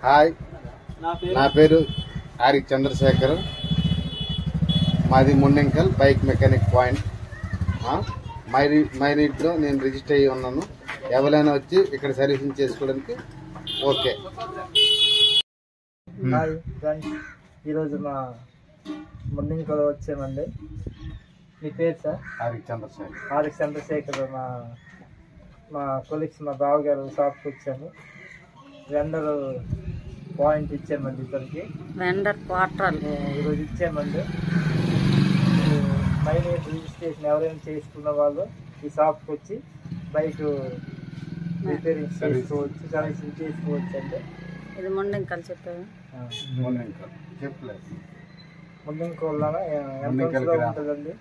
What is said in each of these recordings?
Hi, నా పేరు ఆరి చంద్రశేఖర్. మాది ముండెంకల్ బైక్ మెకానిక్ పాయింట్. మైనీట్లో నేను రిజిస్టర్ అయ్యి ఉన్నాను. ఎవరైనా వచ్చి ఇక్కడ సర్వీసింగ్ చేసుకోవడానికి ఓకే. హాయ్ ఫ్రెండ్స్, ఈరోజు మా ముండెంకల్ వచ్చామండి. మీ పేరు సార్? ఆరి చంద్రశేఖర్. మా కొలీగ్స్, మా బావగారు షాప్కి వచ్చాము. వెండర్ పాయింట్ ఇచ్చామండి, ఇద్దరికి వెండర్ క్వార్టర్ ఈరోజు ఇచ్చామండి. మైనీట్ రిజిస్ట్రేషన్ ఎవరైనా చేసుకున్న వాళ్ళు ఈ షాప్కి వచ్చి బైక్ రిపేరింగ్ చేసుకోవచ్చు, సర్వీసింగ్ చేసుకోవచ్చు అండి. ఇది ముండెంకల్ చెప్పారు. ముండెంకల్లో ఎంట్రన్స్లో ఉంటుందండి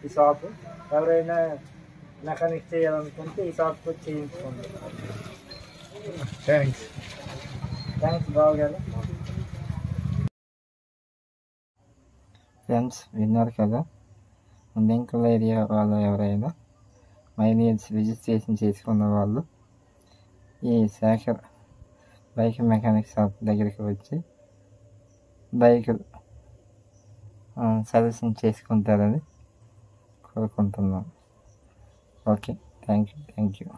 ఈ షాపు. ఎవరైనా మెకానిక్ చేయాలనుకుంటే ఈ షాప్కి వచ్చి చేయించుకోండి. థ్యాంక్స్ బావగారు. ఫ్రెండ్స్, విన్నారు కదా, ముండెంకల్ ఏరియా వాళ్ళు ఎవరైనా మైనీట్స్ రిజిస్ట్రేషన్ చేసుకున్న వాళ్ళు ఈ శేఖర్ బైక్ మెకానిక్ షాప్ దగ్గరికి వచ్చి బైక్ సర్వీసింగ్ చేసుకుంటారని కోరుకుంటున్నాం. Okay, thank you.